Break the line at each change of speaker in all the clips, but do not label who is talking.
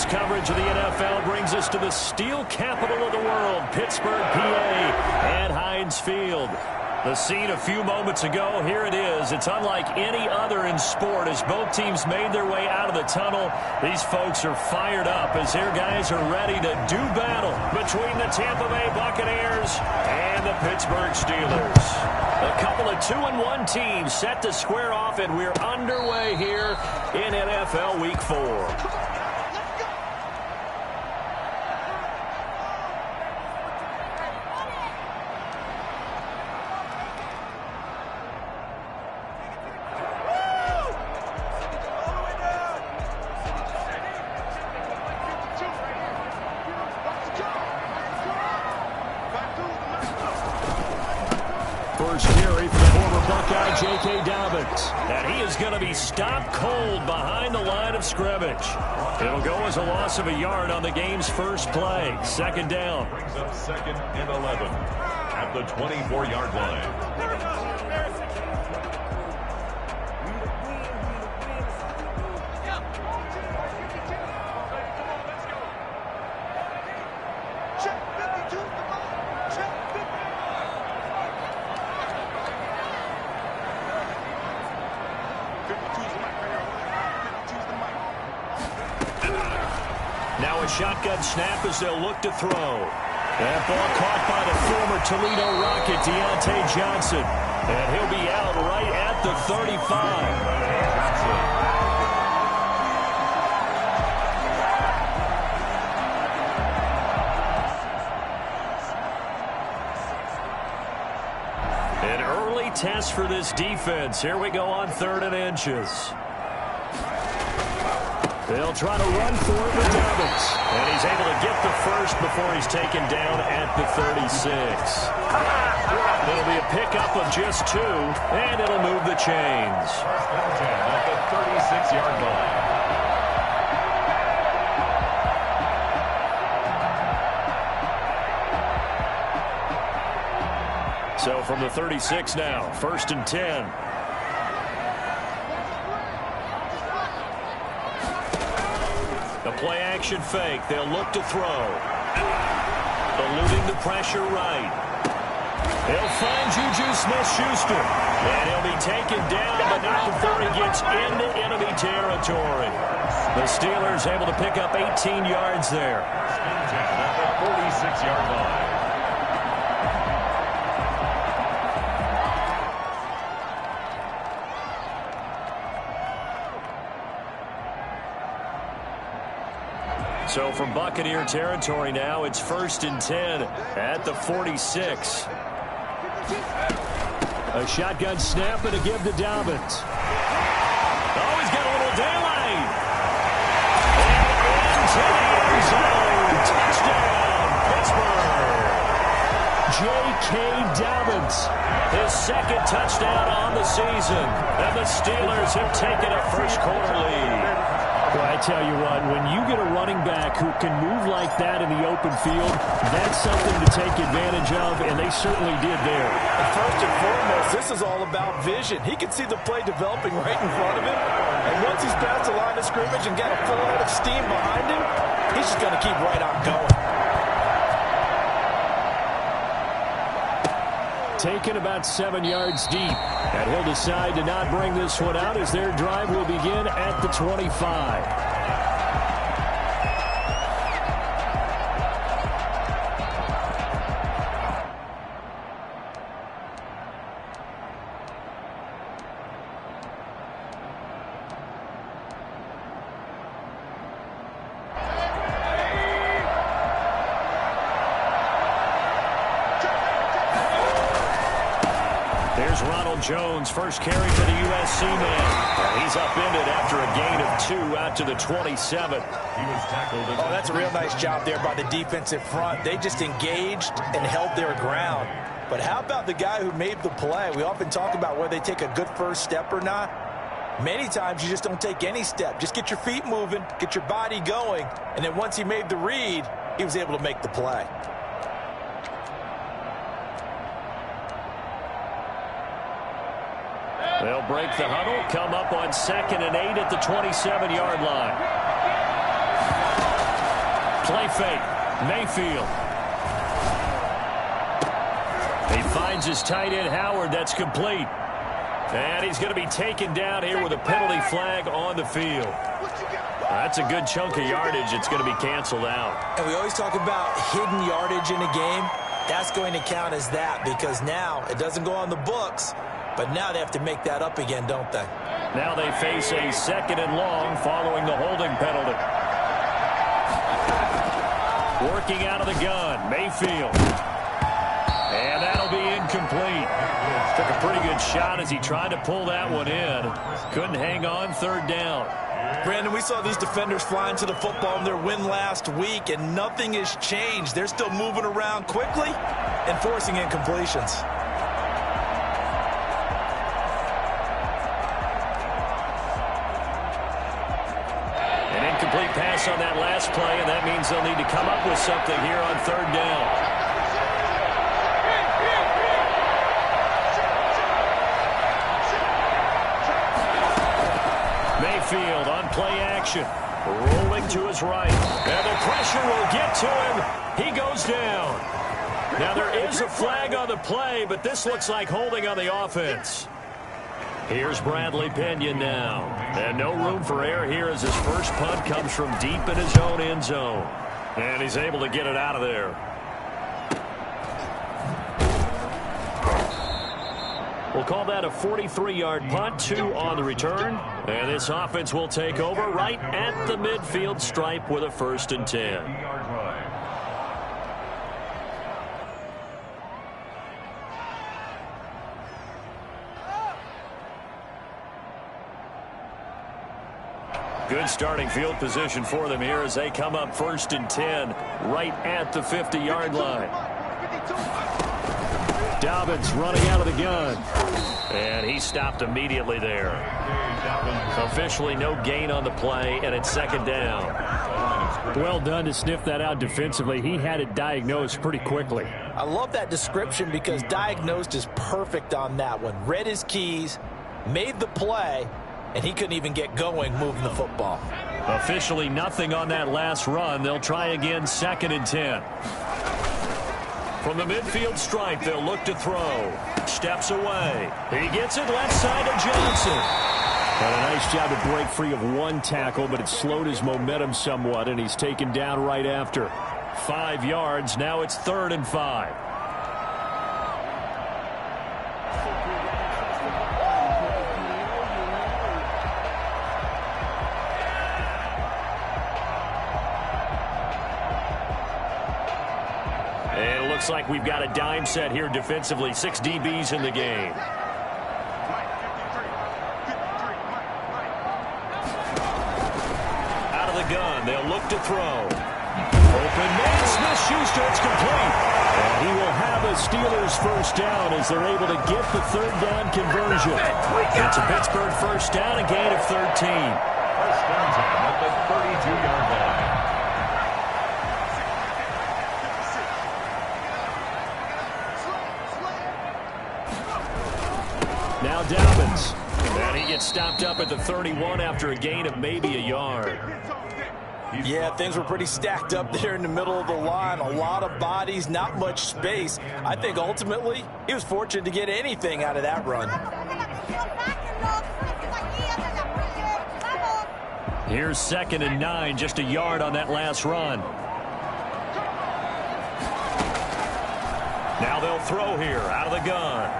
coverage of the NFL brings us to the steel capital of the world, Pittsburgh, PA, at Heinz Field. The scene a few moments ago, here it is. It's unlike any other in sport as both teams made their way out of the tunnel. These folks are fired up as their guys are ready to do battle between the Tampa Bay Buccaneers and the Pittsburgh Steelers. A couple of 2-1 teams set to square off, and we're underway here in NFL Week 4.
First carry for the former Buckeye, Jefe. And he is going to be stopped cold behind the line of scrimmage. It'll go as a loss of a yard on the game's first play. Second down.
Brings up 2nd and 11 at the 24-yard line.
Now a shotgun snap as they'll look to throw. That ball caught by the former Toledo Rocket, Deontay Johnson. And he'll be out right at the 35. An early test for this defense. Here we go on 3rd and inches. They'll try to run for it with Dobbins. And he's able to get the first before he's taken down at the 36. It'll be a pickup of just 2, and it'll move the chains.
First and 10 at the 36-yard line.
So from the 36 now, 1st and 10. The play-action fake. They'll look to throw. Eluding the pressure right. They'll find Juju Smith-Schuster. And he'll be taken down, but not before he gets into enemy territory. The Steelers able to pick up 18 yards there.
First and 10 at the 46-yard line.
So from Buccaneer territory now, it's 1st and 10 at the 46. A shotgun snap and a give to Dobbins. Oh, he's got a little daylight. And into the end zone. Touchdown, Pittsburgh. J.K. Dobbins, his 2nd touchdown on the season. And the Steelers have taken a first-quarter lead. Well, I tell you what, when you get a running back who can move like that in the open field, that's something to take advantage of, and they certainly did there.
And first and foremost, this is all about vision. He can see the play developing right in front of him, and once he's past the line of scrimmage and got a full head of steam behind him, he's just going to keep right on going.
Taken about 7 yards deep. And he'll decide to not bring this one out as their drive will begin at the 25. There's Ronald Jones, first carry for the USC man. And he's upended after a gain of 2 out to the 27.
He was tackled.
Oh, that's a real nice job there by the defensive front. They just engaged and held their ground. But how about the guy who made the play? We often talk about whether they take a good first step or not. Many times you just don't take any step. Just get your feet moving, get your body going, and then once he made the read, he was able to make the play.
They'll break the huddle, come up on 2nd and 8 at the 27-yard line.
Play fake. Mayfield. He finds his tight end, Howard. That's complete. And he's going to be taken down here with a penalty flag on the field. That's a good chunk of yardage. It's going to be canceled out.
And we always talk about hidden yardage in a game. That's going to count as that because now it doesn't go on the books, but now they have to make that up again, don't they?
Now they face a 2nd and long following the holding penalty. Working out of the gun, Mayfield. And that'll be incomplete. Took a pretty good shot as he tried to pull that one in. Couldn't hang on 3rd down.
Brandon, we saw these defenders flying to the football in their win last week, and nothing has changed. They're still moving around quickly and forcing incompletions.
An incomplete pass on that last play, and that means they'll need to come up with something here on 3rd down. Mayfield on play action. Rolling to his right. And the pressure will get to him. He goes down. Now there is a flag on the play, but this looks like holding on the offense. Here's Bradley Pena now. And no room for error here as his first punt comes from deep in his own end zone. And he's able to get it out of there. We'll call that a 43-yard punt, 2 on the return. And this offense will take over right at the midfield stripe with a 1st and 10. Good starting field position for them here as they come up 1st and 10 right at the 50-yard line. Dobbins running out of the gun. And he stopped immediately there. Officially no gain on the play, and it's 2nd down.
Well done to sniff that out defensively. He had it diagnosed pretty quickly.
I love that description because diagnosed is perfect on that one. Read his keys, made the play, and he couldn't even get going moving the football.
Officially nothing on that last run. They'll try again 2nd and 10. From the midfield stripe, they'll look to throw. Steps away. He gets it left side to Johnson.
And a nice job to break free of one tackle, but it slowed his momentum somewhat, and he's taken down right after.
5 yards. Now it's 3rd and 5. And it looks like we've got a dime set here defensively. 6 DBs in the game. Out of the gun, they'll look to throw. Open man, Smith-Schuster, it's complete.
And he will have a Steelers 1st down as they're able to get the 3rd down conversion.
It's a Pittsburgh 1st down, a gain of 13.
1st down at the 32-yard line.
Now Dobbins.
And he gets stopped up at the 31 after a gain of maybe a yard.
Yeah, things were pretty stacked up there in the middle of the line. A lot of bodies, not much space. I think ultimately he was fortunate to get anything out of that run.
Here's 2nd and 9, just a yard on that last run. Now they'll throw here out of the gun.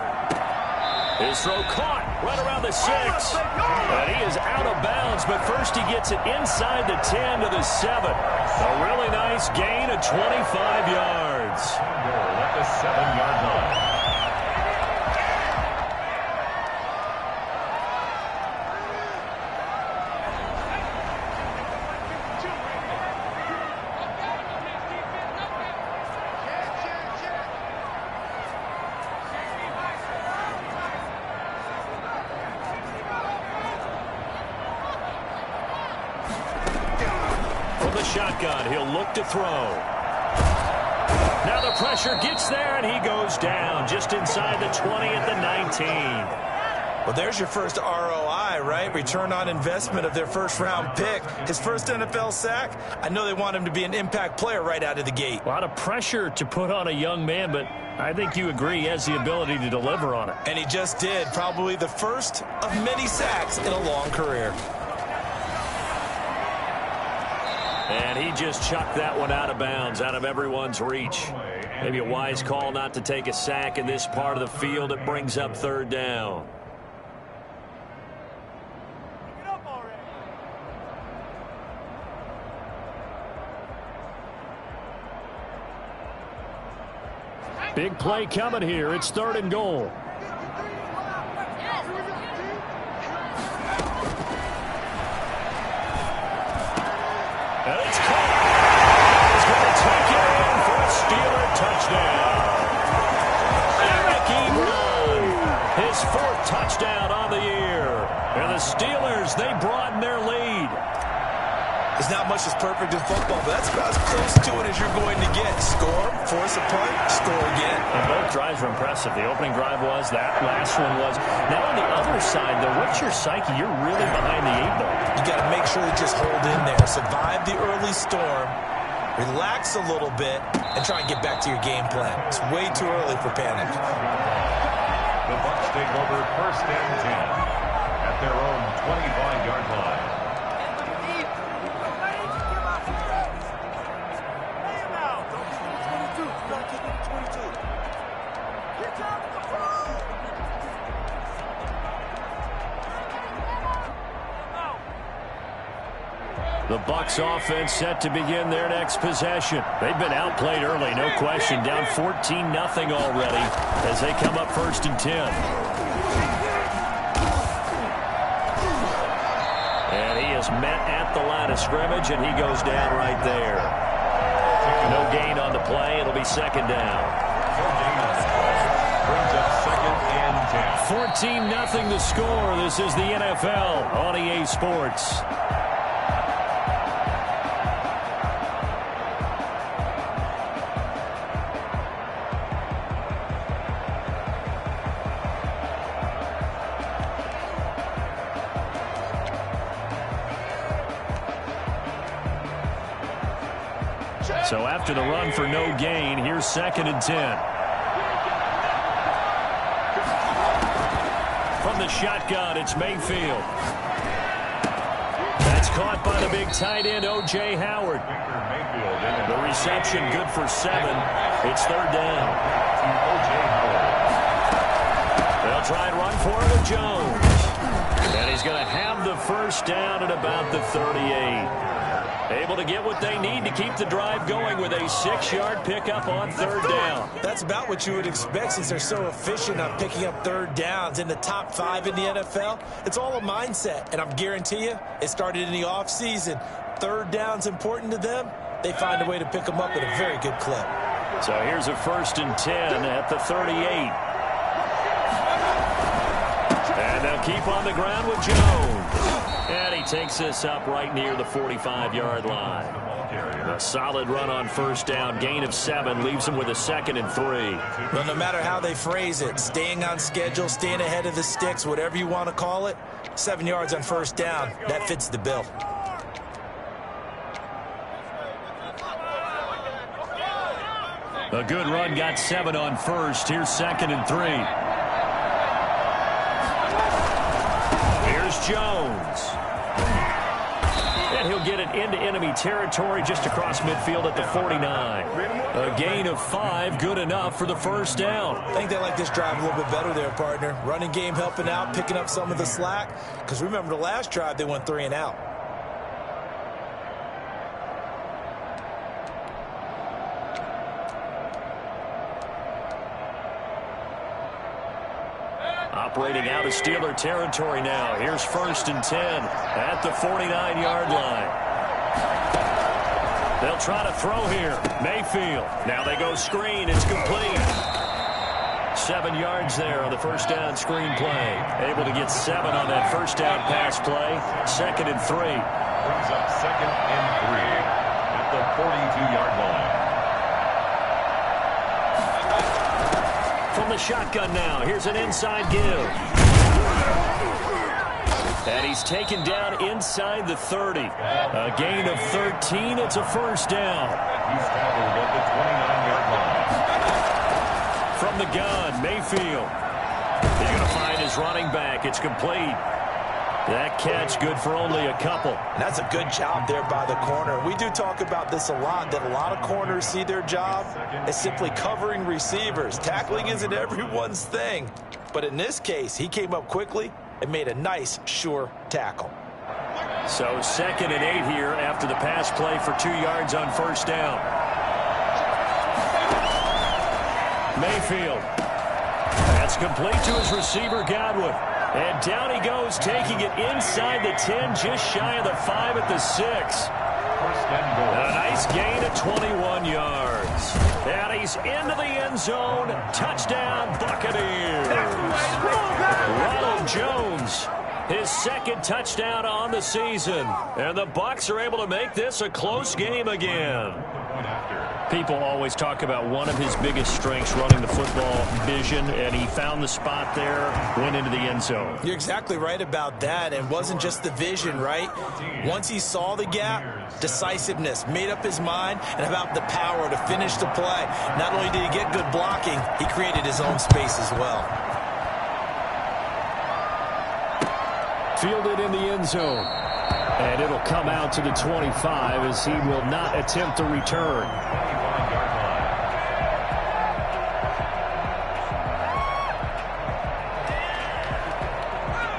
His throw caught right around the 6. And he is out of bounds, but first he gets it inside the 10 to the 7. A really nice gain of 25 yards.
At the 7-yard line.
Shotgun, he'll look to throw. Now the pressure gets there, and he goes down just inside the 20 at the 19.
Well, there's your first ROI ROI, right? Return on investment of their first-round pick. His first NFL sack, I know they want him to be an impact player right out of the gate.
A lot of pressure to put on a young man, but I think you agree he has the ability to deliver on it.
And he just did. Probably the first of many sacks in a long career.
And he just chucked that one out of bounds, out of everyone's reach. Maybe a wise call not to take a sack in this part of the field. It brings up third down.
Big play coming here. It's 3rd and goal.
And it's caught. He's going to take it in for a Steeler touchdown. Eric Ebron, his 4th touchdown on the year. And the Steelers, they broaden their lead.
There's not much that's perfect in football, but that's about as close to it as you're going to get. Score, force a punt, score again.
And both drives were impressive. The opening drive was, that last one was. Now on the other side, though, what's your psyche? You're really behind the 8 ball.
You got to make sure to just hold in there. Survive the early storm, relax a little bit, and try and get back to your game plan. It's way too early for panic.
The Bucs take over 1st and 10 at their own 25-yard line.
The Bucs offense set to begin their next possession. They've been outplayed early, no question. Down 14-0 already as they come up 1st and 10. And he is met at the line of scrimmage, and he goes down right there. No gain on the play. It'll be 2nd down.
Brings up 2nd and 10.
14-0 the score. This is the NFL on EA Sports. So after the run for no gain, here's 2nd and 10. From the shotgun, it's Mayfield. That's caught by the big tight end, O.J. Howard. The reception good for 7. It's 3rd down. They'll try and run for it with Jones. And he's going to have the 1st down at about the 38. Able to get what they need to keep the drive going with a 6-yard pickup on 3rd down.
That's about what you would expect since they're so efficient on picking up 3rd downs in the top 5 in the NFL. It's all a mindset, and I'm guarantee you it started in the offseason. 3rd down's important to them. They find a way to pick them up at a very good clip.
So here's a 1st and 10 at the 38. And they'll keep on the ground with Jones. And he takes this up right near the 45-yard line. A solid run on 1st down. Gain of 7 leaves him with a 2nd and 3.
Well, no matter how they phrase it, staying on schedule, staying ahead of the sticks, whatever you want to call it, 7 yards on 1st down, that fits the bill.
A good run got 7 on 1st. Here's 2nd and 3. Here's Jones. And he'll get it into enemy territory just across midfield at the 49. A gain of 5, good enough for the 1st down.
I think they like this drive a little bit better there, partner. Running game helping out, picking up some of the slack. Because remember the last drive, they went 3 and out.
Operating out of Steeler territory now. Here's 1st and 10 at the 49-yard line. They'll try to throw here. Mayfield. Now they go screen. It's complete. 7 yards there on the 1st down screen play. Able to get 7 on that 1st down pass play. 2nd and 3.
Brings up 2nd and 3 at the 42-yard line.
From the shotgun now. Here's an inside give. And he's taken down inside the 30. A gain of 13. It's a first down.
He's tackled at the 29-yard line.
From the gun, Mayfield. He's going to find his running back. It's complete. That catch good for only a couple.
And that's a good job there by the corner. We do talk about this a lot, that a lot of corners see their job as simply covering receivers. Tackling isn't everyone's thing. But in this case, he came up quickly and made a nice, sure tackle.
So 2nd and 8 here after the pass play for 2 yards on first down. Mayfield. That's complete to his receiver, Godwin. And down he goes, taking it inside the 10, just shy of the 5 at the 6. A nice gain of 21 yards. And he's into the end zone. Touchdown, Buccaneers. Ronald Jones, his 2nd touchdown on the season. And the Bucs are able to make this a close game again. People always talk about one of his biggest strengths, running the football, vision, and he found the spot there, went into the end zone.
You're exactly right about that, and wasn't just the vision, right? Once he saw the gap, decisiveness, made up his mind, and about the power to finish the play. Not only did he get good blocking, he created his own space as well.
Fielded in the end zone. And it'll come out to the 25 as he will not attempt to return.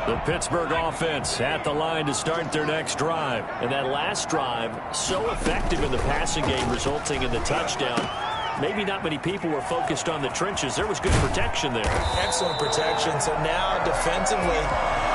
The Pittsburgh offense at the line to start their next drive. And that last drive, so effective in the passing game, resulting in the touchdown. Maybe not many people were focused on the trenches. There was good protection there.
Excellent protection. So now defensively,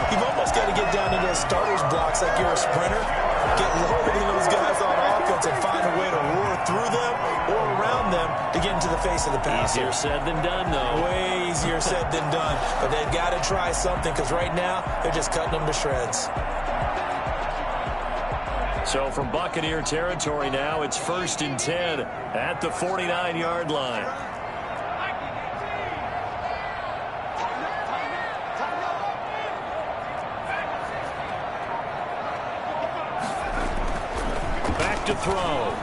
you've almost got to get down into those starters blocks like you're a sprinter. Get lower than those guys on offense and find a way to roar through them or around them to get into the face of the passer.
Easier said than done, though.
Way easier said than done. But they've got to try something because right now they're just cutting them to shreds.
So from Buccaneer territory now, it's 1st and 10 at the 49-yard line. Back to throw.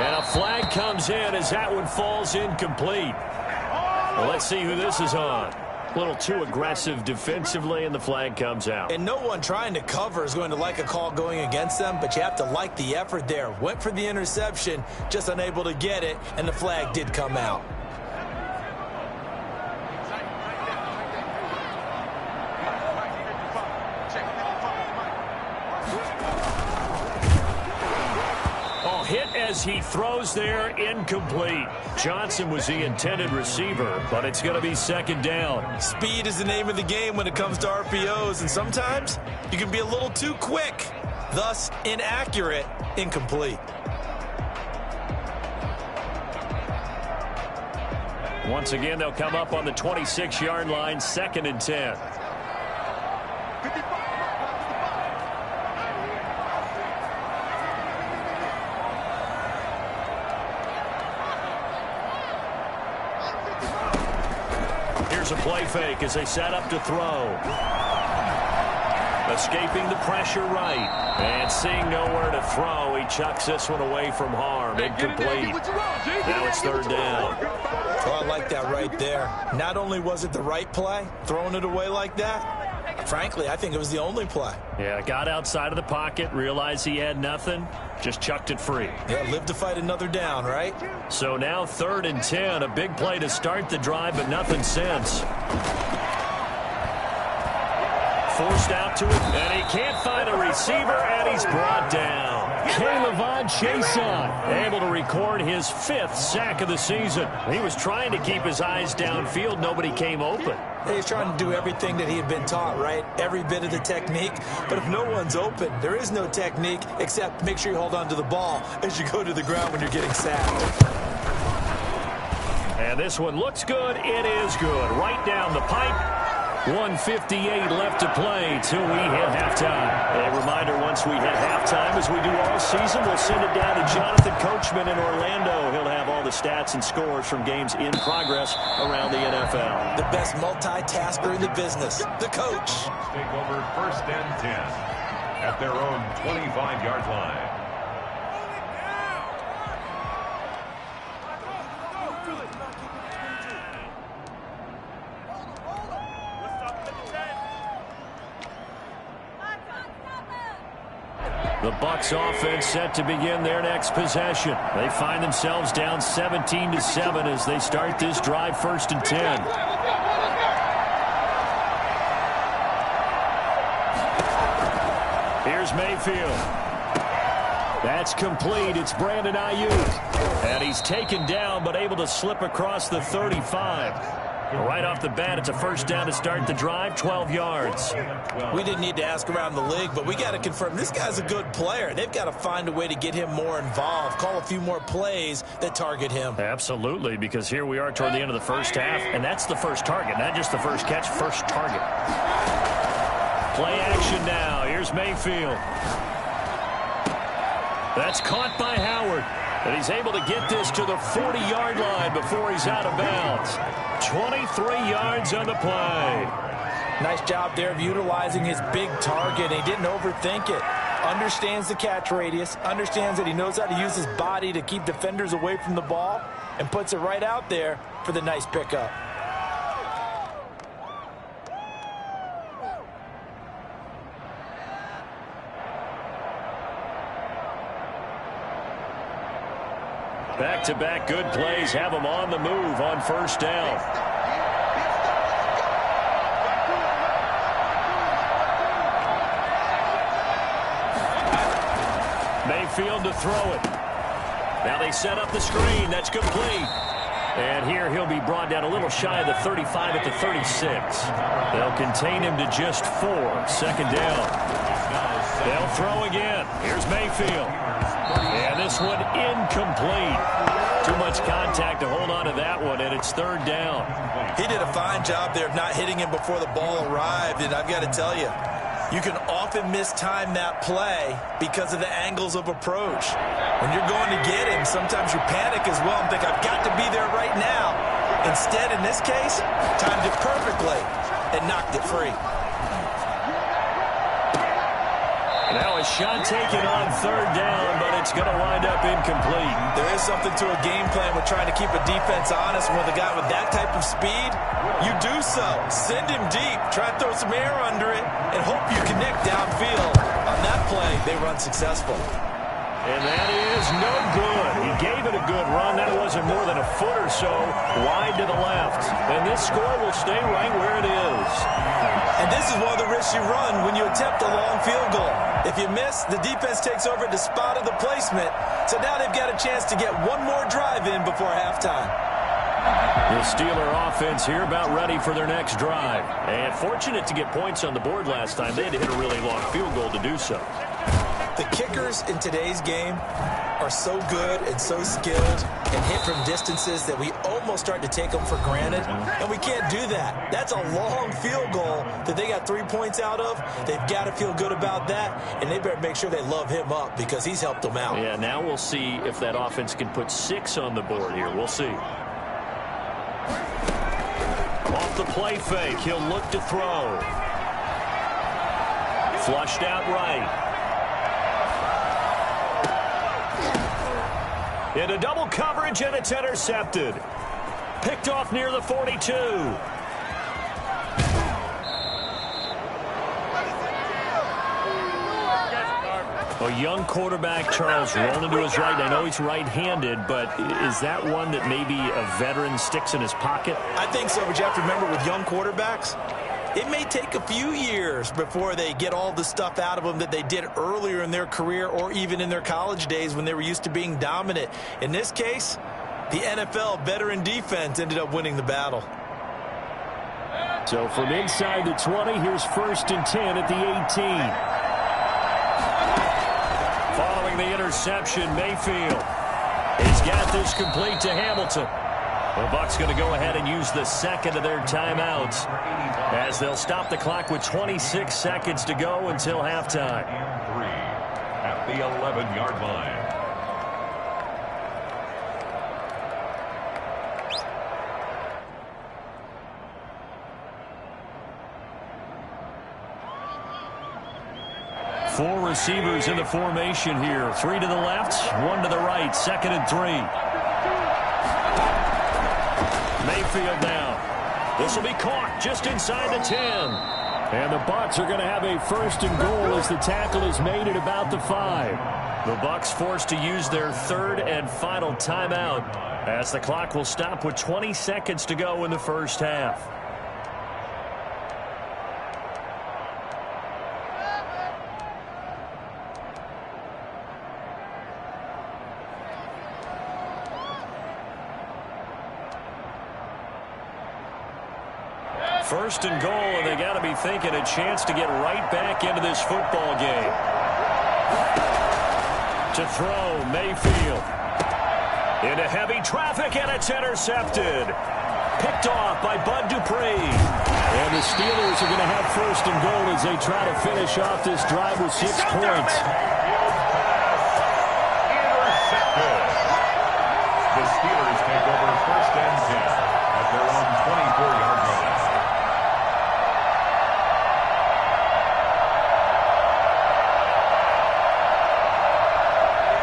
And a flag comes in as that one falls incomplete. Well, let's see who this is on. A little too aggressive defensively, and the flag comes out.
And no one trying to cover is going to like a call going against them, but you have to like the effort there. Went for the interception, just unable to get it, and the flag did come out.
Hit as he throws there, incomplete. Johnson was the intended receiver, but it's going to be 2nd down.
Speed is the name of the game when it comes to RPOs, and sometimes you can be a little too quick, thus inaccurate, incomplete.
Once again, they'll come up on the 26-yard line, 2nd and 10. A play fake as they set up to throw. Escaping the pressure right. And seeing nowhere to throw, he chucks this one away from harm. Incomplete. Now it's 3rd down.
Oh, I like that right there. Not only was it the right play, throwing it away like that, frankly, I think it was the only play.
Yeah, got outside of the pocket, realized he had nothing, just chucked it free.
Yeah, live to fight another down, right?
So now 3rd and 10, a big play to start the drive, but nothing since. Forced out to it, and he can't find a receiver, and he's brought down. K'Lavon Chaisson able to record his 5th sack of the season. He was trying to keep his eyes downfield. Nobody came open.
He's trying to do everything that he had been taught, right? Every bit of the technique. But if no one's open, there is no technique except make sure you hold on to the ball as you go to the ground when you're getting sacked.
And this one looks good. It is good. Right down the pipe. 1:58 left to play till we hit halftime. A reminder, once we hit halftime, as we do all season, we'll send it down to Jonathan Coachman in Orlando. He'll have all the stats and scores from games in progress around the NFL.
The best multitasker in the business, the coach.
Take over 1st and 10 at their own 25-yard line.
The Bucs offense set to begin their next possession. They find themselves down 17-7 as they start this drive 1st and 10. Here's Mayfield. That's complete. It's Brandon Ayuk. And he's taken down but able to slip across the 35. Right off the bat, it's a 1st down to start the drive, 12 yards.
We didn't need to ask around the league, but we got to confirm this guy's a good player. They've got to find a way to get him more involved, call a few more plays that target him.
Absolutely, because here we are toward the end of the 1st half, and that's the first target, not just the first catch, first target. Play action now. Here's Mayfield. That's caught by Howard. And he's able to get this to the 40-yard line before he's out of bounds. 23 yards on the play.
Nice job there of utilizing his big target. He didn't overthink it. Understands the catch radius. Understands that he knows how to use his body to keep defenders away from the ball. And puts it right out there for the nice pickup.
Back-to-back good plays have him on the move on 1st down. Mayfield to throw it. Now they set up the screen. That's complete. And here he'll be brought down a little shy of the 35 at the 36. They'll contain him to just 4. 2nd down. They'll throw again. Here's Mayfield. And this one incomplete. Too much contact to hold on to that one, and it's 3rd down.
He did a fine job there of not hitting him before the ball arrived, and I've got to tell you, you can often mistime that play because of the angles of approach. When you're going to get him, sometimes you panic as well and think, I've got to be there right now. Instead, in this case, timed it perfectly and knocked it free.
Now a shot taken on 3rd down, but it's going to wind up incomplete.
There is something to a game plan with trying to keep a defense honest. With a guy with that type of speed, you do so. Send him deep, try to throw some air under it, and hope you connect downfield. On that play, they run successful.
And that is no good. He gave it a good run. That wasn't more than a foot or so wide to the left. And this score will stay right where it is.
And this is one of the risks you run when you attempt a long field goal. If you miss, the defense takes over at the spot of the placement. So now they've got a chance to get one more drive in before halftime.
The Steeler offense here about ready for their next drive. And fortunate to get points on the board last time. They had to hit a really long field goal to do so.
The kickers in today's game are so good and so skilled and hit from distances that we almost start to take them for granted, and we can't do that. That's a long field goal that they got 3 points out of. They've got to feel good about that, and they better make sure they love him up because he's helped them out.
Yeah, now we'll see if that offense can put 6 on the board here. We'll see. Off the play fake, he'll look to throw. Flushed out right. Into double coverage, and it's intercepted. Picked off near the 42. A young quarterback, Charles, rolling to his right. I know he's right-handed, but is that one that maybe a veteran sticks in his pocket?
I think so, but you have to remember with young quarterbacks, it may take a few years before they get all the stuff out of them that they did earlier in their career or even in their college days when they were used to being dominant. In this case, the NFL veteran defense ended up winning the battle.
So from inside the 20, here's 1st and 10 at the 18. Following the interception, Mayfield. He's got this complete to Hamilton. The Bucs going to go ahead and use the second of their timeouts as they'll stop the clock with 26 seconds to go until halftime.
And 3 at the 11-yard line.
Four receivers in the formation here. 3 to the left, 1 to the right. 2nd and 3. Mayfield now. This will be caught just inside the 10.
And the Bucs are going to have a 1st and goal as the tackle is made at about the 5.
The Bucs forced to use their 3rd and final timeout as the clock will stop with 20 seconds to go in the first half. First and goal, and they got to be thinking a chance to get right back into this football game. To throw, Mayfield. Into heavy traffic, and it's intercepted. Picked off by Bud Dupree.
And the Steelers are going to have 1st and goal as they try to finish off this drive with 6 points.
Intercepted. The Steelers take over 1st and 10 at their own 24-yard line.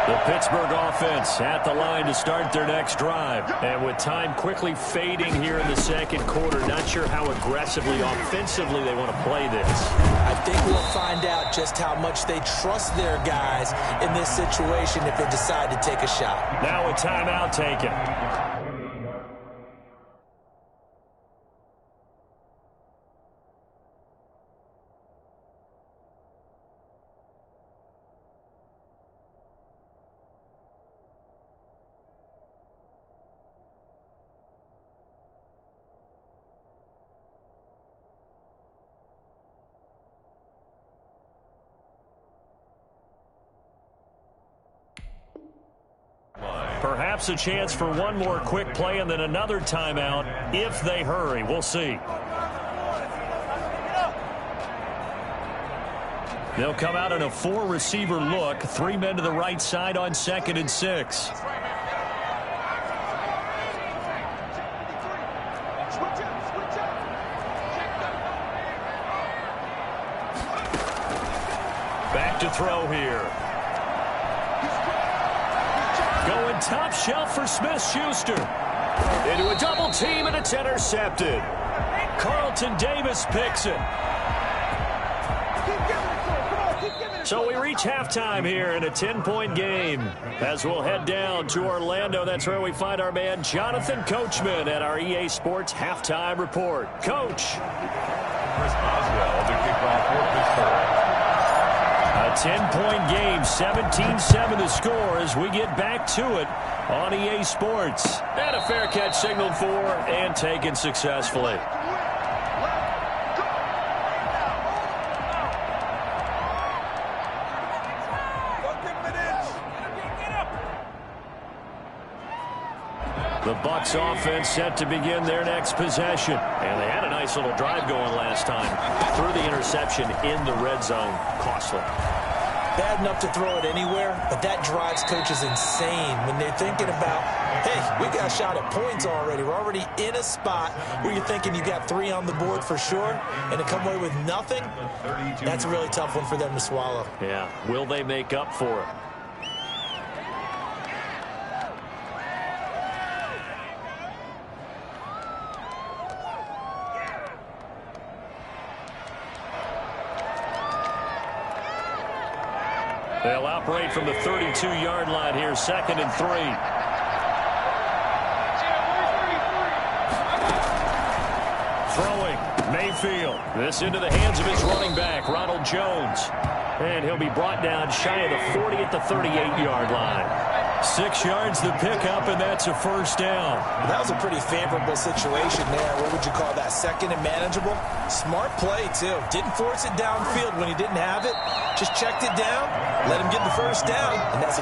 The Pittsburgh offense at the line to start their next drive. And with time quickly fading here in the 2nd quarter, not sure how aggressively, offensively they want to play this.
I think we'll find out just how much they trust their guys in this situation if they decide to take a shot.
Now a timeout taken. Perhaps a chance for one more quick play and then another timeout if they hurry. We'll see. They'll come out in a 4-receiver look. 3 men to the right side on 2nd and 6. Back to throw here. Going top shelf for Smith-Schuster. Into a double team, and it's intercepted. Carlton Davis picks it. So we reach halftime here in a 10-point game. As we'll head down to Orlando, that's where we find our man Jonathan Coachman at our EA Sports Halftime Report. Coach.
Chris Boswell, the kickoff for Pittsburgh.
A 10-point game, 17-7 the score as we get back to it on EA Sports. And a fair catch signaled for and taken successfully. The Bucs offense set to begin their next possession. And they had a nice little drive going last time. Threw the interception in the red zone. Costly.
Bad enough to throw it anywhere, but that drives coaches insane when they're thinking about, hey, we got a shot at points already. We're already in a spot where you're thinking you got 3 on the board for sure, and to come away with nothing, that's a really tough one for them to swallow.
Yeah, will they make up for it? They'll operate from the 32-yard line here, 2nd and 3. Throwing, Mayfield. This into the hands of his running back, Ronald Jones. And he'll be brought down shy of the 40 at the 38-yard line. 6 yards the pickup, and that's a 1st down.
That was a pretty favorable situation there. What would you call that? 2nd and manageable? Smart play, too. Didn't force it downfield when he didn't have it. Just checked it down, let him get the 1st down, and that's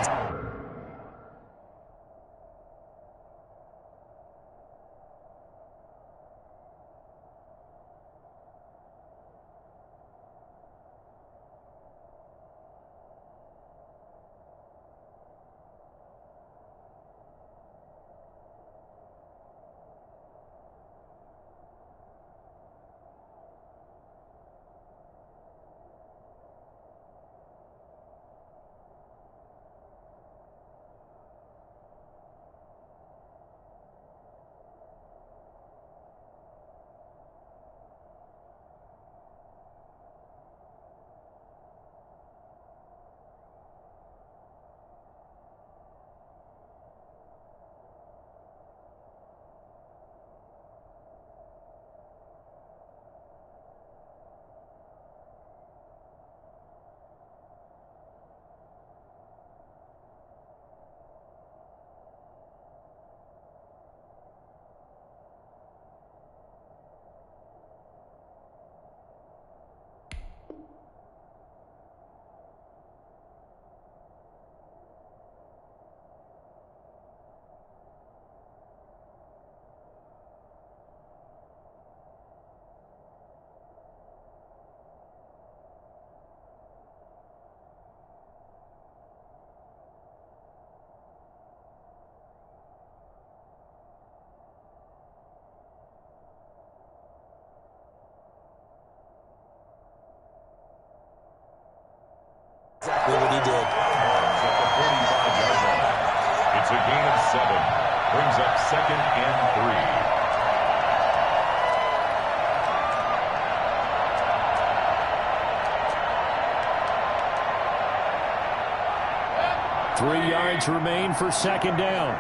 3 yards remain for second down.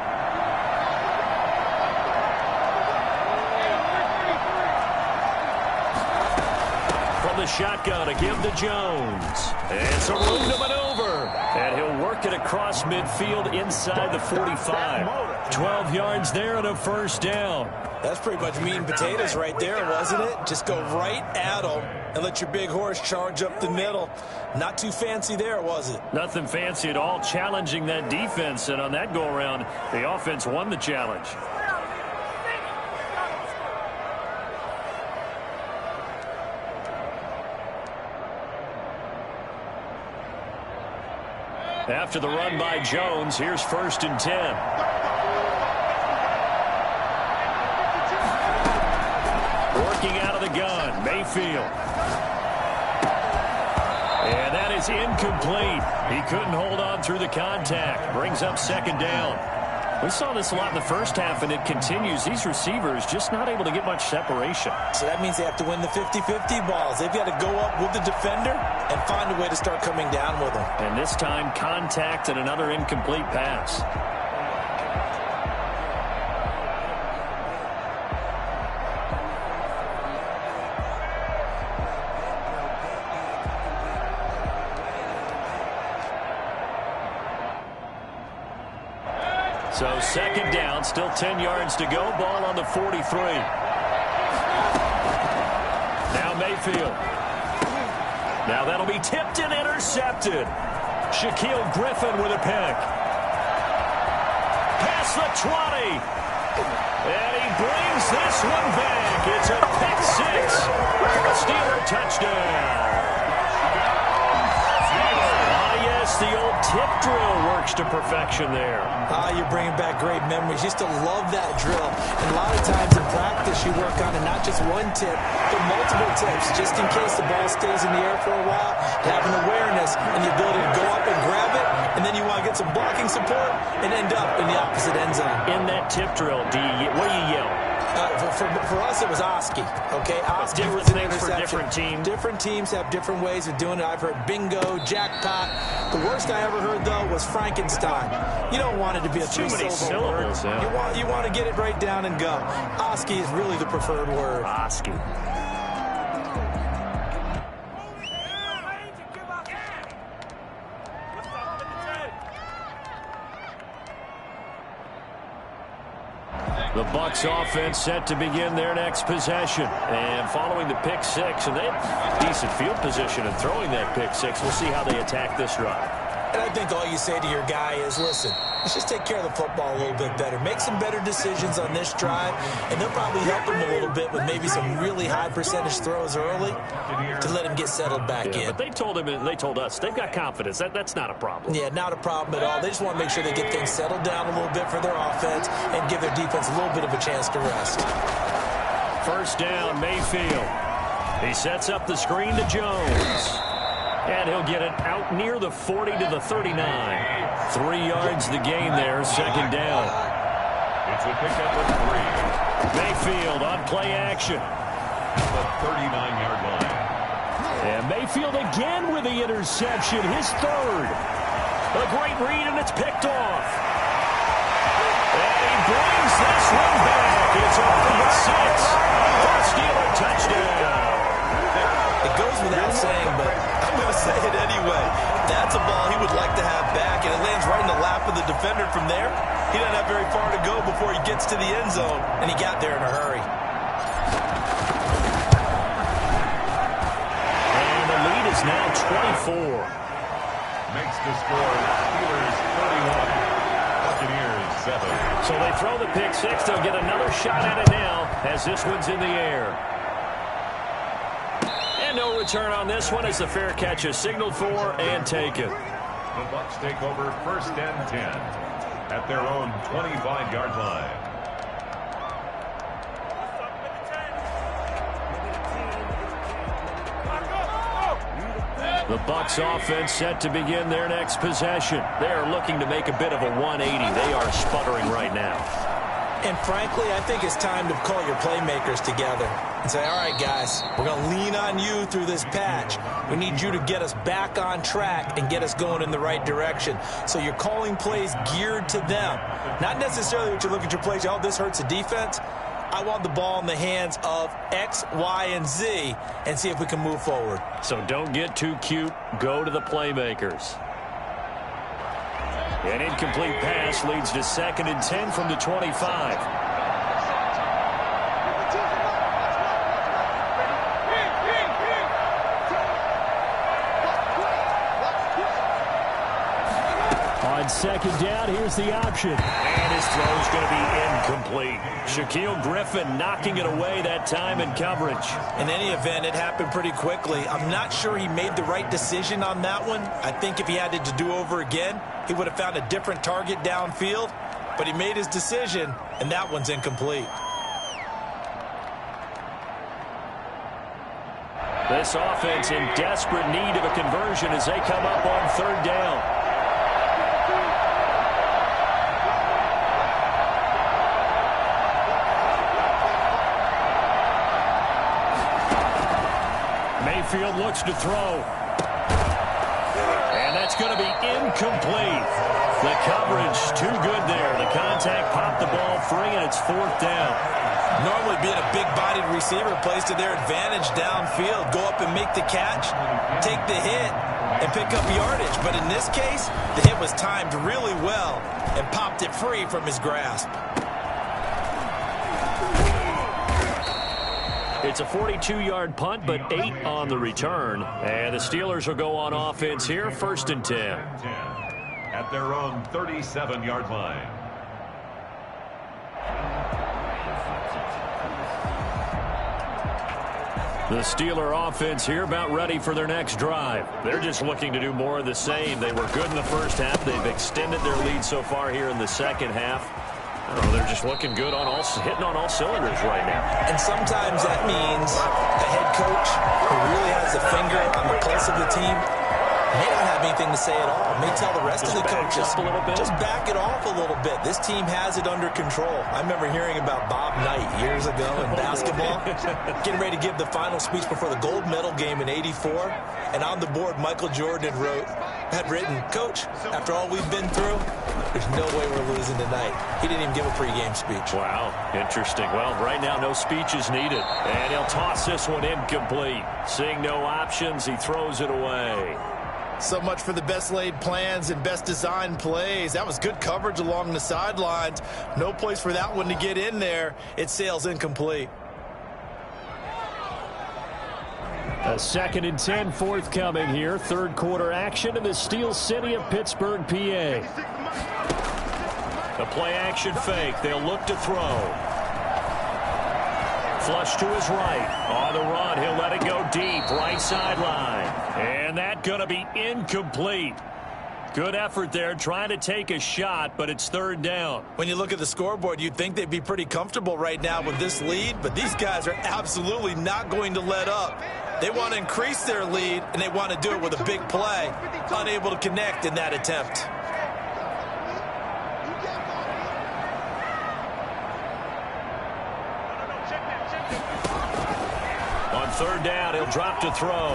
From the shotgun, a give to Jones. It's a room to maneuver. And he'll work it across midfield inside the 45. 12 yards there and a first down.
That's pretty much meat and potatoes right there, wasn't it? Just go right at them and let your big horse charge up the middle. Not too fancy there, was it?
Nothing fancy at all, challenging that defense. And on that go-around, the offense won the challenge. After the run by Jones, here's 1st and 10. Working out of the gun, Mayfield. And that is incomplete. He couldn't hold on through the contact. Brings up second down. We saw this a lot in the first half, and it continues. These receivers just not able to get much separation.
So that means they have to win the 50-50 balls. They've got to go up with the defender and find a way to start coming down with them.
And this time, contact and another incomplete pass. So second down, still 10 yards to go. Ball on the 43. Now Mayfield. Now that'll be tipped and intercepted. Shaquille Griffin with a pick. Past the 20. And he brings this one back. It's a pick six. A Steeler touchdown. The old tip drill works to perfection there.
You're bringing back great memories. Used to love that drill. And a lot of times in practice, you work on it, not just one tip, but multiple tips, just in case the ball stays in the air for a while. Having awareness and the ability to go up and grab it, and then you want to get some blocking support and end up in the opposite end zone.
In that tip drill, what do you yell?
For us, it was Oski. Okay, Oski was an interception. For different teams. Different teams have different ways of doing it. I've heard bingo, jackpot. The worst I ever heard, though, was Frankenstein. You don't want it to be a three-syllable word. Yeah. You want to get it right down and go. Oski is really the preferred word.
Oski. The Bucs offense set to begin their next possession. And following the pick six, and they have decent field position in throwing that pick six. We'll see how they attack this drive.
And I think all you say to your guy is, listen, let's just take care of the football a little bit better. Make some better decisions on this drive, and they'll probably help him a little bit with maybe some really high percentage throws early to let him get settled back in.
But they told him, and they told us, they've got confidence. That's not a problem.
Yeah, not a problem at all. They just want to make sure they get things settled down a little bit for their offense and give their defense a little bit of a chance to rest.
First down, Mayfield. He sets up the screen to Jones. And he'll get it out near the 40 to the 39. 3 yards the gain there, second down.
It's a pickup of 3.
Mayfield on play action.
The 39-yard line.
And Mayfield again with the interception, his third. A great read, and it's picked off. And he brings this one back. It's a pick six. A Steeler touchdown.
It goes without saying, but I'm going to say it anyway. That's a ball he would like to have back, and it lands right in the lap of the defender from there. He doesn't have very far to go before he gets to the end zone, and he got there in a hurry.
And the lead is now 24.
Makes the score Steelers 31, Buccaneers 7.
So they throw the pick six. They'll get another shot at it now as this one's in the air. No return on this one as the fair catch is signaled for and taken.
The Bucs take over first and 10 at their own 25-yard line.
The Bucs offense set to begin their next possession. They are looking to make a bit of a 180. They are sputtering right now.
And frankly, I think it's time to call your playmakers together and say, all right, guys, we're going to lean on you through this patch. We need you to get us back on track and get us going in the right direction. So you're calling plays geared to them. Not necessarily what you look at your plays, oh, this hurts the defense. I want the ball in the hands of X, Y, and Z and see if we can move forward.
So don't get too cute. Go to the playmakers. An incomplete pass leads to 2nd and 10 from the 25.
On 2nd down, here's the option.
And his throw's going to be incomplete. Shaquille Griffin knocking it away that time in coverage.
In any event, it happened pretty quickly. I'm not sure he made the right decision on that one. I think if he had it to do over again, he would have found a different target downfield. But he made his decision, and that one's incomplete.
This offense in desperate need of a conversion as they come up on 3rd down. Mayfield looks to throw. And that's going to be incomplete. The coverage too good there. The contact popped the ball free, and it's 4th down.
Normally being a big-bodied receiver plays to their advantage downfield. Go up and make the catch, take the hit, and pick up yardage. But in this case, the hit was timed really well and popped it free from his grasp.
It's a 42-yard punt, but 8 on the return. And the Steelers will go on offense here, 1st and 10.
At their own 37-yard line.
The Steeler offense here about ready for their next drive. They're just looking to do more of the same. They were good in the first half. They've extended their lead so far here in the second half. I don't know, they're just looking good on hitting on all cylinders right now.
And sometimes that means a head coach who really has a finger on the pulse of the team may not have anything to say at all. May tell the rest of the coaches, just back it off a little bit. This team has it under control. I remember hearing about Bob Knight years ago in basketball, getting ready to give the final speech before the gold medal game in '84. And on the board, Michael Jordan had written, Coach, after all we've been through, there's no way we're losing tonight. He didn't even give a pregame speech.
Wow, interesting. Well, right now, no speech is needed. And he'll toss this one incomplete. Seeing no options, he throws it away.
So much for the best laid plans and best designed plays. That was good coverage along the sidelines. No place for that one to get in there. It sails incomplete.
A 2nd and 10 forthcoming here. 3rd quarter action in the Steel City of Pittsburgh, PA.
The play action fake. They'll look to throw. Flush to his right. On the run, he'll let it go deep. Right sideline. And that's going to be incomplete. Good effort there, trying to take a shot, but it's 3rd down.
When you look at the scoreboard, you'd think they'd be pretty comfortable right now with this lead, but these guys are absolutely not going to let up. They want to increase their lead, and they want to do it with a big play. Unable to connect in that attempt.
On 3rd down, he'll drop to throw.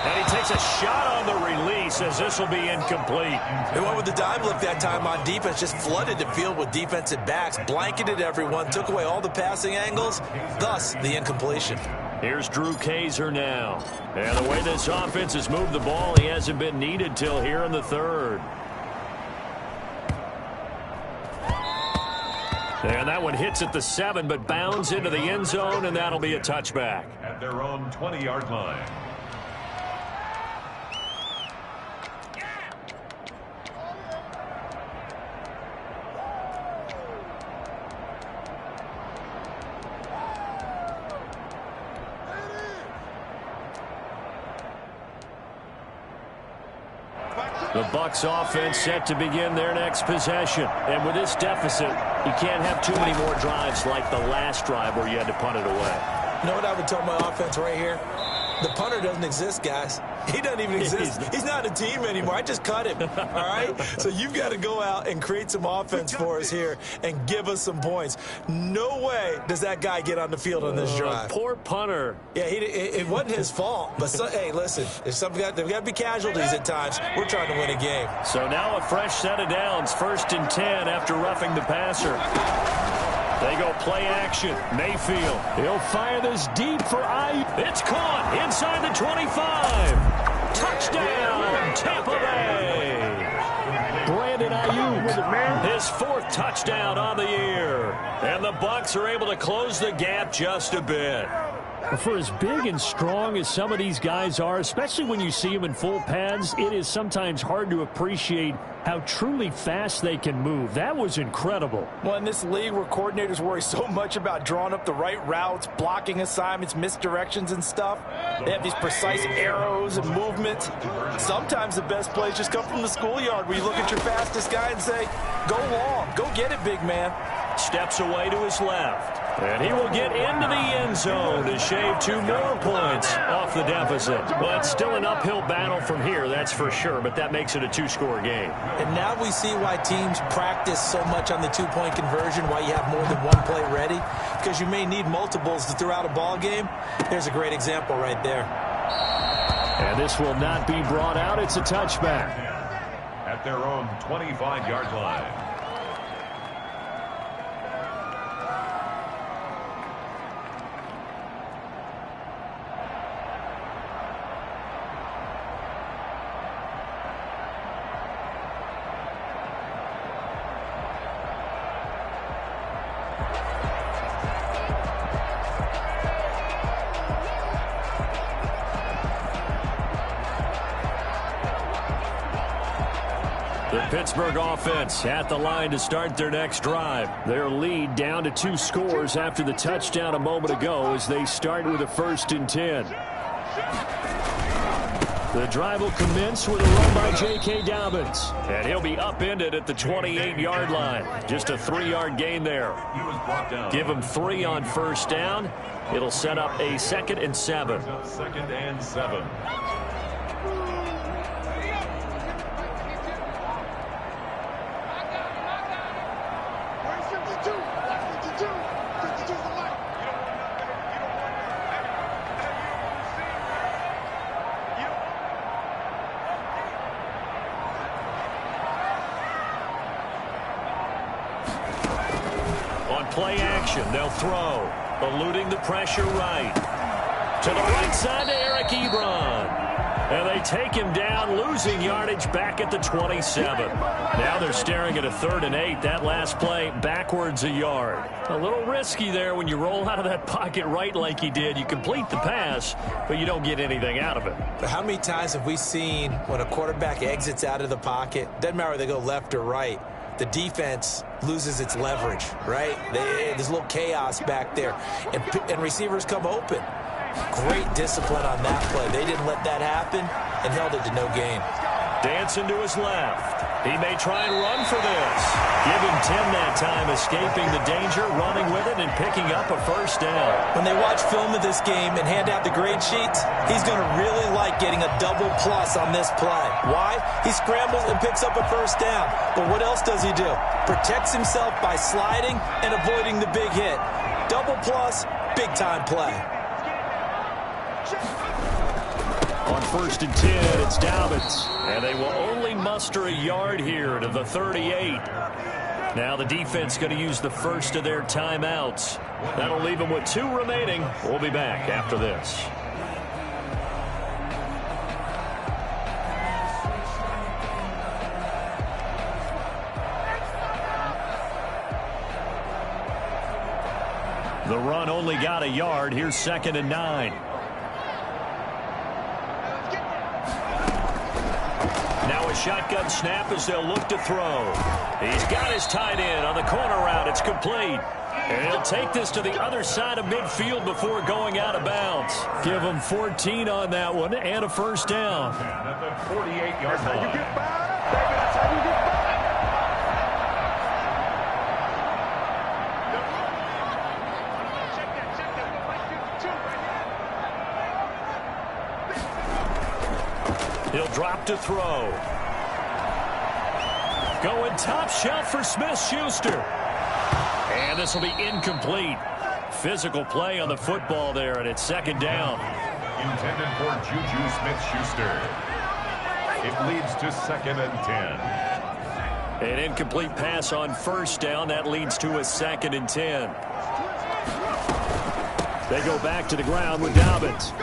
And he takes a shot on the release as this will be incomplete.
They went with the dive look that time on defense, just flooded the field with defensive backs, blanketed everyone, took away all the passing angles, thus the incompletion.
Here's Drew Kaiser now. And the way this offense has moved the ball, he hasn't been needed till here in the 3rd. And that one hits at the 7, but bounds into the end zone, and that'll be a touchback.
At their own 20-yard line.
The Bucs offense set to begin their next possession. And with this deficit, you can't have too many more drives like the last drive where you had to punt it away.
You know what I would tell my offense right here? The punter doesn't exist, guys. He doesn't even exist. He's not a team anymore. I just cut him, all right? So you've got to go out and create some offense for us here and give us some points. No way does that guy get on the field on this drive.
Poor punter.
Yeah, it wasn't his fault. But, hey, listen, there's got to be casualties at times. We're trying to win a game.
So now a fresh set of downs, 1st and 10 after roughing the passer. They go play action. Mayfield. He'll fire this deep for Ayuk. It's caught inside the 25. Touchdown, Tampa Bay. Brandon Ayuk, his 4th touchdown on the year. And the Bucs are able to close the gap just a bit. For as big and strong as some of these guys are, especially when you see them in full pads, it is sometimes hard to appreciate how truly fast they can move. That was incredible.
Well, in this league where coordinators worry so much about drawing up the right routes, blocking assignments, misdirections and stuff, they have these precise arrows and movements. Sometimes the best plays just come from the schoolyard where you look at your fastest guy and say, go long, go get it, big man.
Steps away to his left. And he will get into the end zone to shave 2 more points off the deficit. But still an uphill battle from here, that's for sure. But that makes it a 2-score game.
And now we see why teams practice so much on the 2-point conversion, why you have more than one play ready. Because you may need multiples throughout a ball game. There's a great example right there.
And this will not be brought out. It's a touchback.
At their own 25-yard line.
The Pittsburgh offense at the line to start their next drive. Their lead down to 2 scores after the touchdown a moment ago as they start with a 1st and 10. The drive will commence with a run by J.K. Dobbins. And he'll be upended at the 28-yard line. Just a 3-yard gain there. Give him 3 on 1st down. It'll set up a 2nd and 7.
2nd and 7.
Play action. They'll throw. Eluding the pressure right. To the right side to Eric Ebron. And they take him down, losing yardage back at the 27. Now they're staring at a 3rd and 8. That last play backwards a yard. A little risky there when you roll out of that pocket right like he did. You complete the pass, but you don't get anything out of it.
But how many times have we seen when a quarterback exits out of the pocket, doesn't matter whether they go left or right, the defense loses its leverage, right? There's a little chaos back there, and receivers come open. Great discipline on that play. They didn't let that happen and held it to no gain.
Dancing to his left. He may try and run for this. Give him 10 that time, escaping the danger, running with it, and picking up a 1st down.
When they watch film of this game and hand out the grade sheets, he's going to really like getting a double plus on this play. Why? He scrambles and picks up a 1st down. But what else does he do? Protects himself by sliding and avoiding the big hit. Double plus, big-time play.
On 1st and 10, it's Dobbins. And they will only muster a yard here to the 38. Now the defense going to use the first of their timeouts. That'll leave them with 2 remaining. We'll be back after this. The run only got a yard. Here's 2nd and 9. Now a shotgun snap as they'll look to throw. He's got his tight end on the corner route. It's complete. And he'll take this to the other side of midfield before going out of bounds. Give him 14 on that one and a 1st down.
At the 48-yard line. You get back, baby. That's how you get back.
He'll drop to throw. Going top shelf for Smith-Schuster. And this will be incomplete. Physical play on the football there, and it's second down.
Intended for Juju Smith-Schuster. It leads to 2nd and 10.
An incomplete pass on first down. That leads to a 2nd and 10. They go back to the ground with Dobbins.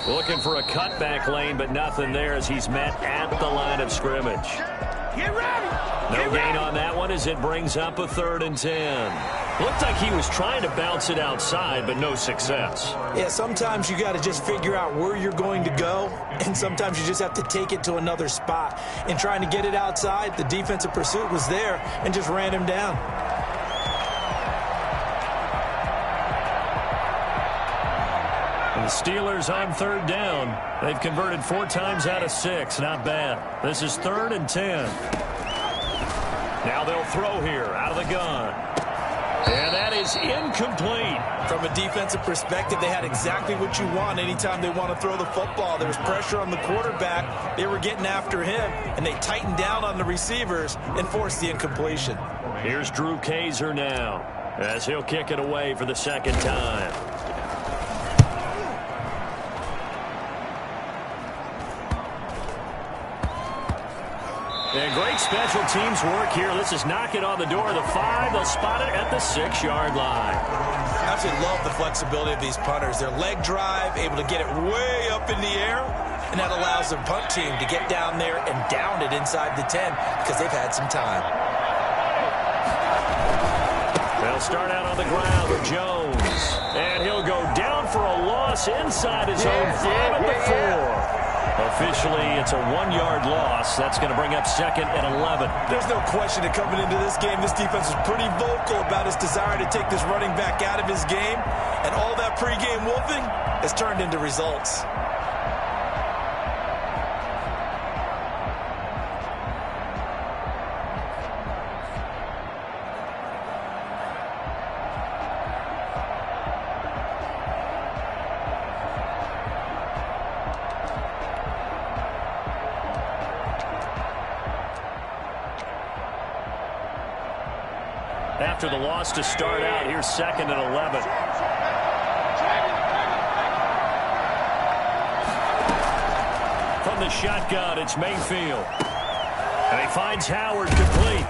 Looking for a cutback lane, but nothing there as he's met at the line of scrimmage.
Get ready.
No gain on that one as it brings up a 3rd and 10. Looked like he was trying to bounce it outside, but no success.
Yeah, sometimes you got to just figure out where you're going to go, and sometimes you just have to take it to another spot. In trying to get it outside, the defensive pursuit was there and just ran him down.
The Steelers on 3rd down. They've converted 4 times out of 6. Not bad. This is 3rd and 10. Now they'll throw here out of the gun. And that is incomplete.
From a defensive perspective, they had exactly what you want anytime they want to throw the football. There was pressure on the quarterback. They were getting after him, and they tightened down on the receivers and forced the incompletion.
Here's Drew Kaiser now as he'll kick it away for the 2nd time. And great special teams work here. This is knocking on the door of the 5. They'll spot it at the 6-yard line.
I absolutely love the flexibility of these punters. Their leg drive, able to get it way up in the air, and that allows their punt team to get down there and down it inside the 10 because they've had some time.
They'll start out on the ground with Jones. And he'll go down for a loss inside his own 5 at the 4. Officially, it's a 1-yard loss. That's going to bring up 2nd and 11.
There's no question that coming into this game, this defense is pretty vocal about his desire to take this running back out of his game. And all that pregame wolfing has turned into results.
After the loss to start out, here's 2nd and 11. From the shotgun, it's Mayfield. And he finds Howard complete.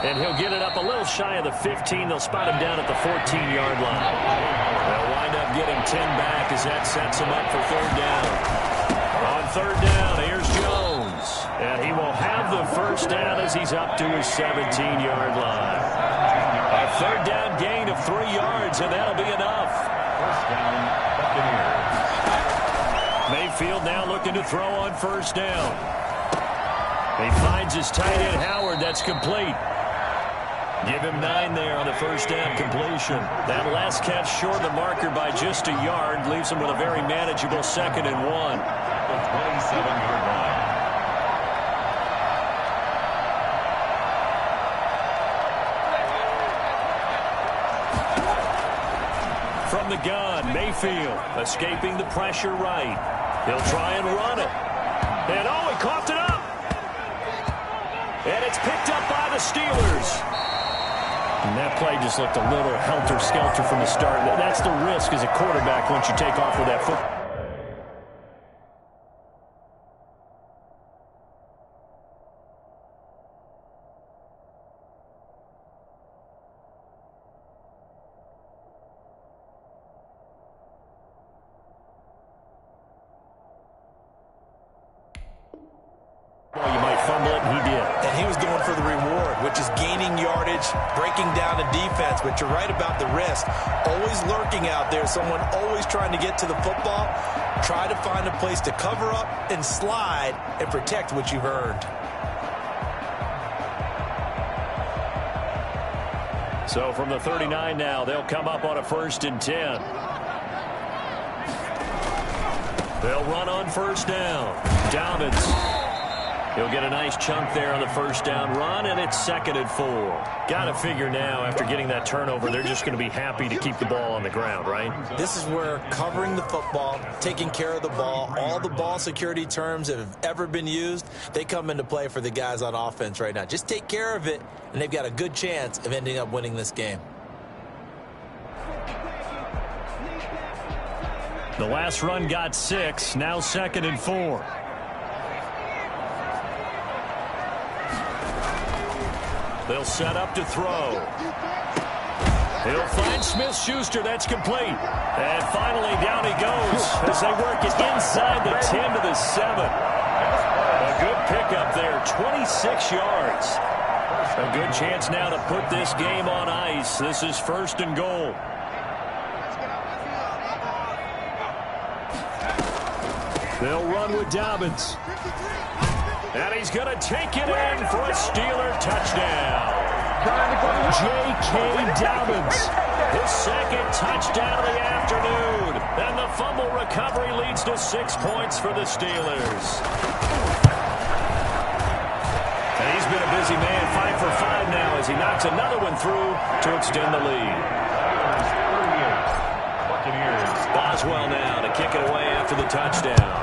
And he'll get it up a little shy of the 15. They'll spot him down at the 14-yard line. They'll wind up getting 10 back as that sets him up for 3rd down. On 3rd down, here's Jones. And he will have the 1st down as he's up to his 17-yard line. A 3rd down gain of 3 yards, and that'll be enough.
1st down, Buccaneers.
Mayfield now looking to throw on 1st down. He finds his tight end, Howard. That's complete. Give him 9 there on the 1st down completion. That last catch short of the marker by just a yard leaves him with a very manageable 2nd and 1.
The 27-yard line.
From the gun, Mayfield escaping the pressure right. He'll try and run it. And oh, he coughed it up. And it's picked up by the Steelers. And that play just looked a little helter-skelter from the start. That's the risk as a quarterback once you take off with that football. You might fumble it, and he did.
And he was going for the reward, which is gaining yardage, breaking down a defense. But you're right about the risk. Always lurking out there, someone always trying to get to the football. Try to find a place to cover up and slide and protect what you've earned.
So from the 39 now, they'll come up on a 1st and 10. They'll run on 1st down. Dobbins. He'll get a nice chunk there on the first down run, and it's 2nd and 4. Got to figure now, after getting that turnover, they're just going to be happy to keep the ball on the ground, right?
This is where covering the football, taking care of the ball, all the ball security terms that have ever been used, they come into play for the guys on offense right now. Just take care of it, and they've got a good chance of ending up winning this game.
The last run got 6, now 2nd and 4. They'll set up to throw. He'll find Smith-Schuster. That's complete. And finally, down he goes as they work it inside the 10 to the 7. A good pickup there, 26 yards. A good chance now to put this game on ice. This is 1st and goal. They'll run with Dobbins. And he's going to take it in for a Steeler touchdown. J.K. Dobbins, his 2nd touchdown of the afternoon. And the fumble recovery leads to 6 points for the Steelers. And he's been a busy man, 5 for 5 now as he knocks another one through to extend the lead. Boswell now to kick it away after the touchdown.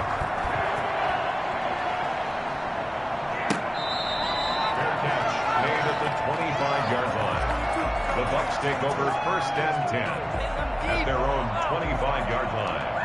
The Bucs take over 1st and 10 at their own 25-yard line.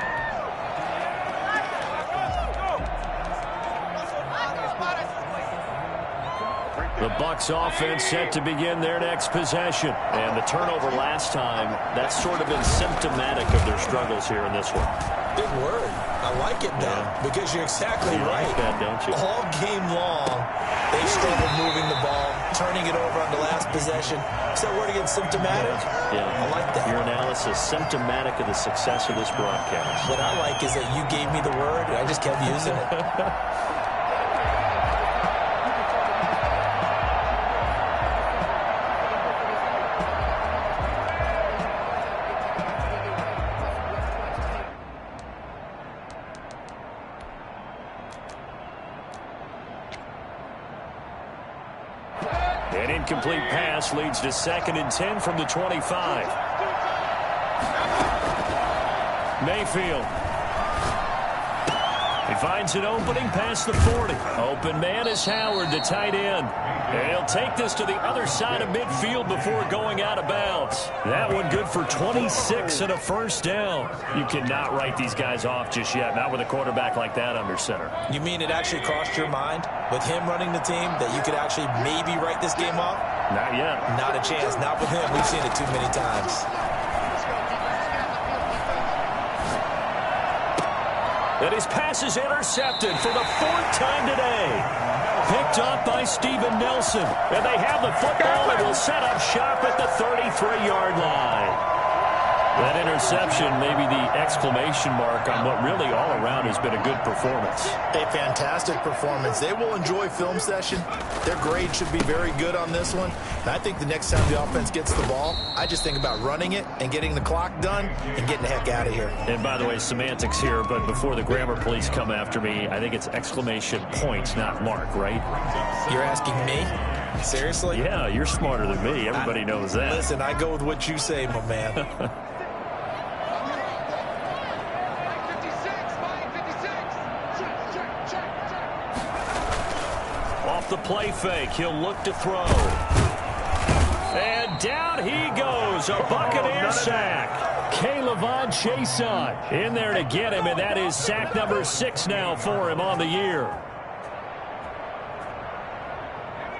The Bucs offense set to begin their next possession. And the turnover last time, that's sort of been symptomatic of their struggles here in this one.
Big word. I like it, though, because you're exactly right.
Like that, don't you?
All game long, they struggled moving the ball, turning it over on the last possession. Is that word again, symptomatic?
Yeah.
I like that.
Your analysis, symptomatic of the success of this broadcast.
What I like is that you gave me the word, and I just kept using it.
An incomplete pass leads to 2nd and 10 from the 25. Mayfield. He finds an opening past the 40. Open man is Howard, the tight end. And he'll take this to the other side of midfield before going out of bounds. That one good for 26 and a first down. You cannot write these guys off just yet, not with a quarterback like that under center.
You mean it actually crossed your mind with him running the team that you could actually maybe write this game off?
Not yet.
Not a chance. Not with him. We've seen it too many times.
And his pass is intercepted for the 4th time today. Picked up by Steven Nelson. And they have the football and will set up shop at the 33-yard line. That interception may be the exclamation mark on what really all around has been a good performance.
A fantastic performance. They will enjoy film session. Their grade should be very good on this one. And I think the next time the offense gets the ball, I just think about running it and getting the clock done and getting the heck out of here.
And by the way, semantics here, but before the grammar police come after me, I think it's exclamation point, not mark, right?
You're asking me? Seriously?
Yeah, you're smarter than me. Everybody knows that.
Listen, I go with what you say, my man.
The play fake. He'll look to throw. And down he goes. A Buccaneer sack. K'Lavon Chaisson in there to get him, and that is sack number 6 now for him on the year.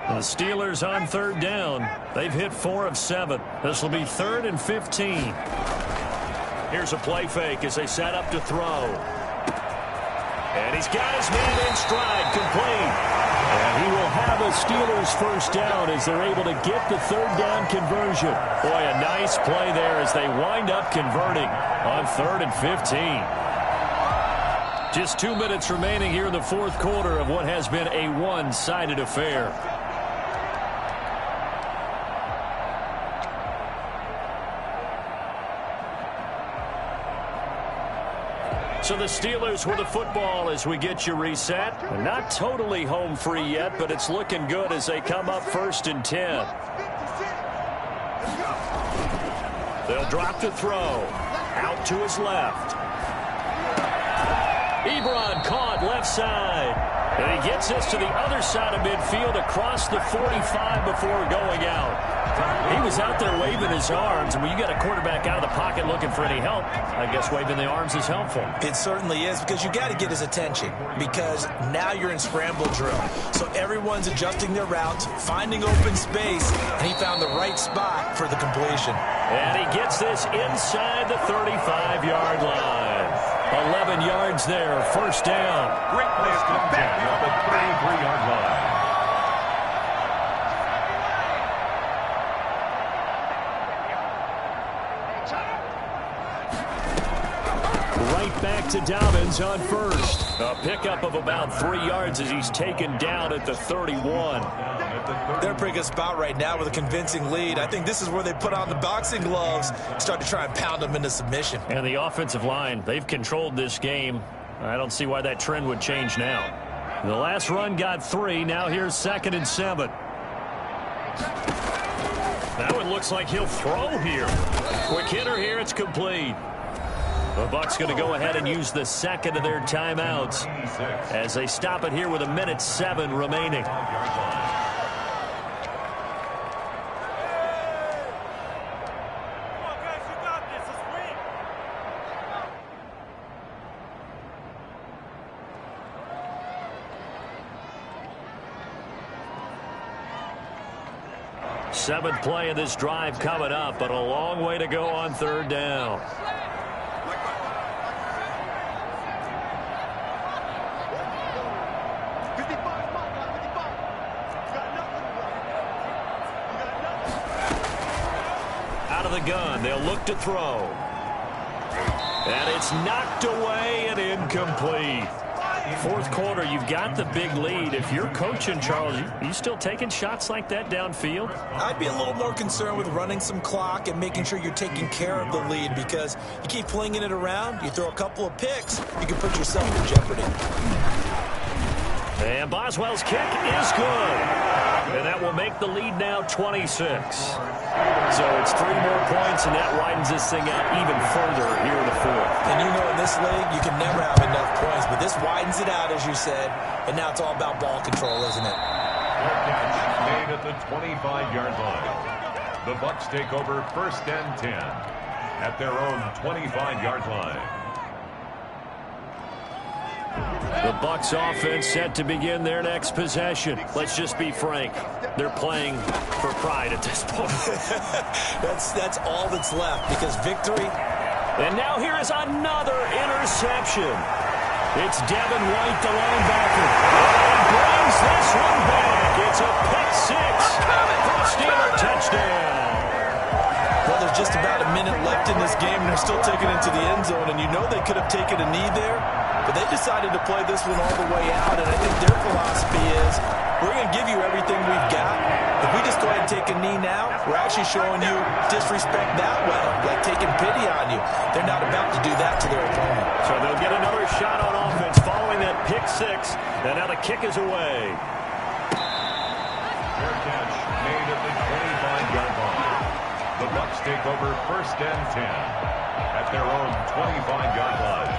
The Steelers on 3rd down. They've hit 4 of 7. This will be 3rd and 15. Here's a play fake as they set up to throw. And he's got his man in stride, complete. And he will have a Steelers first down as they're able to get the 3rd down conversion. Boy, a nice play there as they wind up converting on 3rd and 15. Just 2 minutes remaining here in the 4th quarter of what has been a one-sided affair. So the Steelers with the football as we get you reset. Not totally home free yet, but it's looking good as they come up 1st and 10. They'll drop to throw. Out to his left. Ebron caught left side. And he gets this to the other side of midfield across the 45 before going out. He was out there waving his arms, and when you got a quarterback out of the pocket looking for any help, I guess waving the arms is helpful.
It certainly is, because you got to get his attention, because now you're in scramble drill. So everyone's adjusting their routes, finding open space, and he found the right spot for the completion.
And he gets this inside the 35-yard line. 11 yards there, 1st down.
Great place to down at the 33-yard line.
Right back to Dobbins on 1st. A pickup of about 3 yards as he's taken down at the 31.
They're in a pretty good spot right now with a convincing lead. I think this is where they put on the boxing gloves, start to try and pound them into submission.
And the offensive line, they've controlled this game. I don't see why that trend would change now. The last run got 3. Now here's 2nd and 7. That one looks like he'll throw here. Quick hitter here. It's complete. The Bucs going to go ahead and use the 2nd of their timeouts as they stop it here with 1:07 remaining. Seventh play of this drive coming up, but a long way to go on 3rd down. Out of the gun, they'll look to throw. And it's knocked away and incomplete. 4th quarter, you've got the big lead. If you're coaching, Charles, you still taking shots like that downfield?
I'd be a little more concerned with running some clock and making sure you're taking care of the lead, because you keep flinging it around, you throw a couple of picks, you can put yourself in jeopardy.
And Boswell's kick is good. And that will make the lead now 26. So it's 3 more points, and that widens this thing out even further here in the 4th.
And you know, in this league, you can never have enough points, but this widens it out, as you said, and now it's all about ball control, isn't it?
Made at the 25-yard line. The Bucs take over 1st and 10 at their own 25-yard line.
The Bucs offense set to begin their next possession. Let's just be frank. They're playing for pride at this point.
That's all that's left, because victory.
And now here is another interception. It's Devin White, the linebacker. And he brings this one back. It's a pick 6 for a Steeler touchdown.
Well, there's just about a minute left in this game, and they're still taking it to the end zone. And you know they could have taken a knee there, but they decided to play this one all the way out. And I think their philosophy is, we're going to give you everything we've got. If we just go ahead and take a knee now, we're actually showing you disrespect that way, like taking pity on you. They're not about to do that to their opponent.
So they'll get another shot on offense following that pick 6. And now the kick is away.
Fair catch made at the 25-yard line. The Bucs take over 1st and 10 at their own 25-yard line.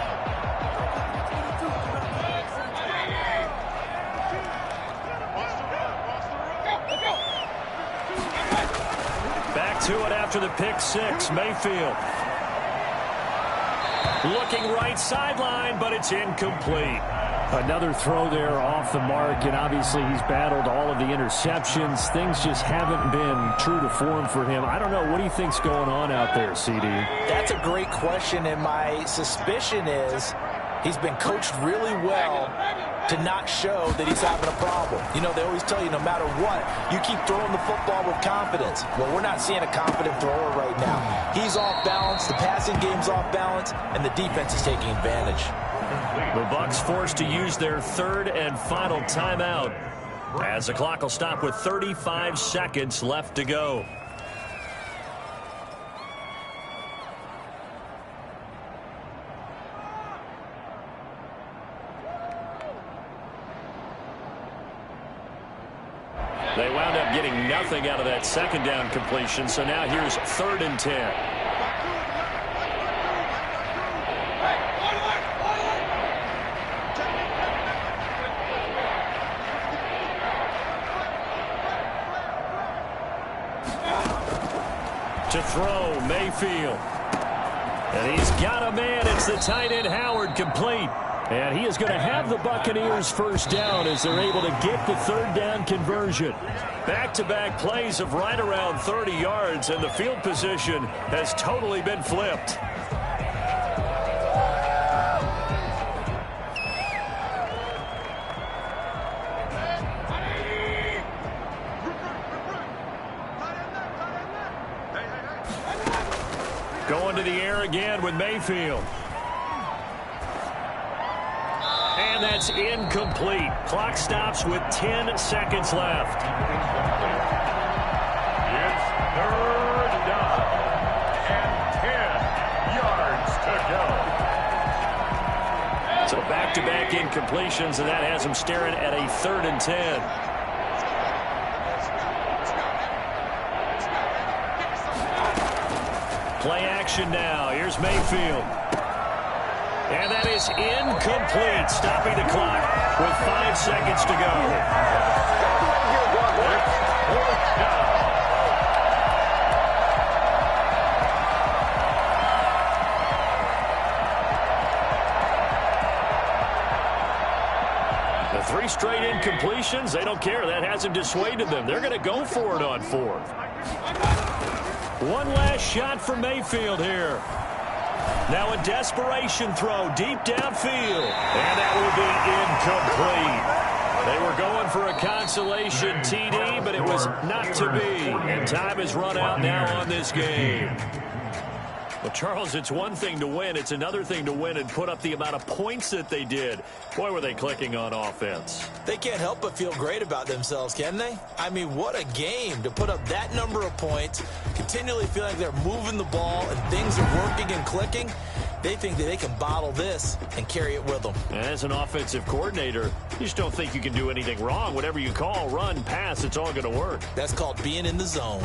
Back to it after the pick 6. Mayfield looking right sideline, but it's incomplete.
Another throw there off the mark, and obviously he's battled all of the interceptions. Things just haven't been true to form for him. I don't know. What do you think's going on out there, CD?
That's a great question, and my suspicion is he's been coached really well to not show that he's having a problem. You know, they always tell you no matter what, you keep throwing the football with confidence. Well, we're not seeing a confident thrower right now. He's off balance, the passing game's off balance, and the defense is taking advantage.
The Bucs forced to use their 3rd and final timeout as the clock will stop with 35 seconds left to go. nothing out of that second down completion. So now here's 3rd and 10. To throw, Mayfield. And he's got a man. It's the tight end, Howard, complete. And he is going to have the Buccaneers first down as they're able to get the 3rd down conversion. Back-to-back plays of right around 30 yards, and the field position has totally been flipped. Going to the air again with Mayfield. And that's incomplete. Clock stops with 10 seconds left.
It's 3rd down and 10 yards to go.
So back-to-back incompletions, and that has him staring at a 3rd and 10. Play action now. Here's Mayfield. And that is incomplete, stopping the clock with 5 seconds to go. The 3 straight incompletions, they don't care. That hasn't dissuaded them. They're going to go for it on 4th. One last shot for Mayfield here. Now a desperation throw deep downfield. And that will be incomplete. They were going for a consolation TD, but it was not to be. And time has run out now on this game. Well, Charles, it's one thing to win. It's another thing to win and put up the amount of points that they did. Boy, were they clicking on offense.
They can't help but feel great about themselves, can they? I mean, what a game to put up that number of points, continually feeling like they're moving the ball and things are working and clicking. They think that they can bottle this and carry it with them.
As an offensive coordinator, you just don't think you can do anything wrong. Whatever you call, run, pass, it's all going to work.
That's called being in the zone.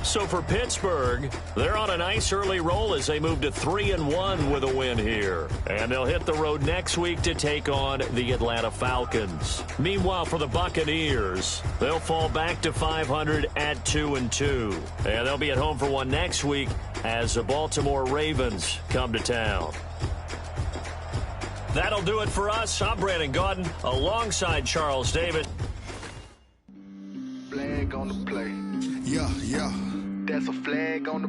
So for Pittsburgh, they're on a nice early roll as they move to 3-1 with a win here. And they'll hit the road next week to take on the Atlanta Falcons. Meanwhile, for the Buccaneers, they'll fall back to 500 at 2-2. And they'll be at home for one next week as the Baltimore Ravens come to town. That'll do it for us. I'm Brandon Gaudin alongside Charles David.
Flag on the play. Yeah. That's a flag on the